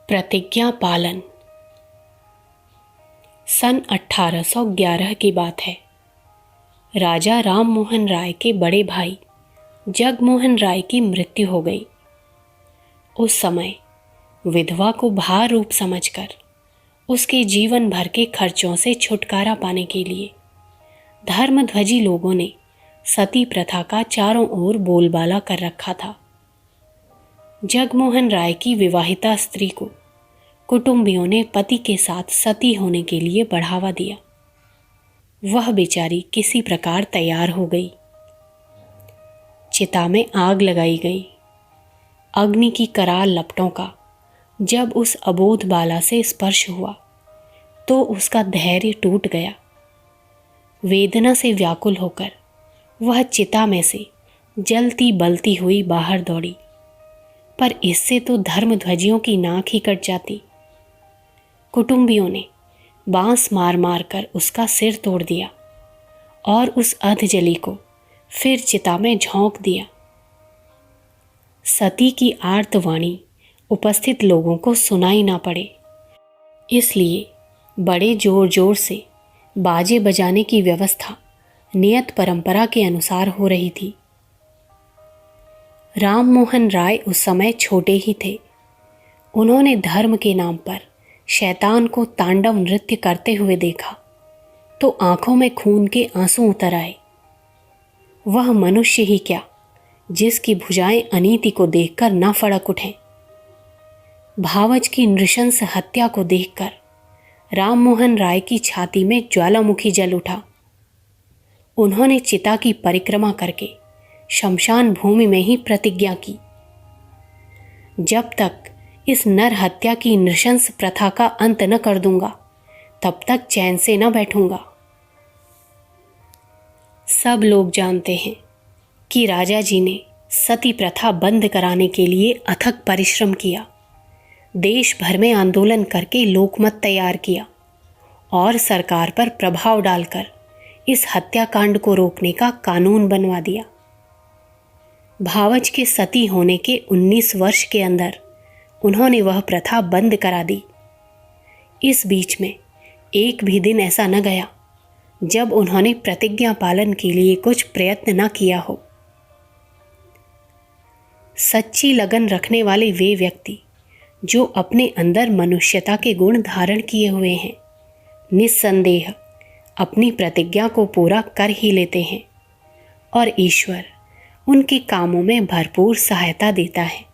प्रतिज्ञा पालन। सन 1811 की बात है। राजा राम मोहन राय के बड़े भाई जगमोहन राय की मृत्यु हो गई। उस समय विधवा को भार रूप समझकर उसके जीवन भर के खर्चों से छुटकारा पाने के लिए धर्मध्वजी लोगों ने सती प्रथा का चारों ओर बोलबाला कर रखा था। जगमोहन राय की विवाहिता स्त्री को कुटुंबियों ने पति के साथ सती होने के लिए बढ़ावा दिया। वह बेचारी किसी प्रकार तैयार हो गई। चिता में आग लगाई गई। अग्नि की कराल लपटों का जब उस अबोध बाला से स्पर्श हुआ तो उसका धैर्य टूट गया। वेदना से व्याकुल होकर वह चिता में से जलती बलती हुई बाहर दौड़ी, पर इससे तो धर्मध्वजियों की नाक ही कट जाती। कुटुंबियों ने बांस मार मार कर उसका सिर तोड़ दिया और उस अधजली को फिर चिता में झोंक दिया। सती की आर्तवाणी उपस्थित लोगों को सुनाई ना पड़े, इसलिए बड़े जोर जोर से बाजे बजाने की व्यवस्था नियत परंपरा के अनुसार हो रही थी। राम मोहन राय उस समय छोटे ही थे। उन्होंने धर्म के नाम पर शैतान को तांडव नृत्य करते हुए देखा तो आंखों में खून के आंसू उतर आए। वह मनुष्य ही क्या, जिसकी भुजाएं अनीति को देखकर न फड़क उठें। भावज की नृशंस हत्या को देखकर राम मोहन राय की छाती में ज्वालामुखी जल उठा। उन्होंने चिता की परिक्रमा करके शमशान भूमि में ही प्रतिज्ञा की, जब तक इस नर हत्या की नृशंस प्रथा का अंत न कर दूंगा तब तक चैन से न बैठूंगा। सब लोग जानते हैं कि राजा जी ने सती प्रथा बंद कराने के लिए अथक परिश्रम किया। देश भर में आंदोलन करके लोकमत तैयार किया और सरकार पर प्रभाव डालकर इस हत्याकांड को रोकने का कानून बनवा दिया। भावज के सती होने के 19 वर्ष के अंदर उन्होंने वह प्रथा बंद करा दी। इस बीच में एक भी दिन ऐसा न गया जब उन्होंने प्रतिज्ञा पालन के लिए कुछ प्रयत्न न किया हो। सच्ची लगन रखने वाले वे व्यक्ति जो अपने अंदर मनुष्यता के गुण धारण किए हुए हैं, निस्संदेह अपनी प्रतिज्ञा को पूरा कर ही लेते हैं और ईश्वर उनके कामों में भरपूर सहायता देता है।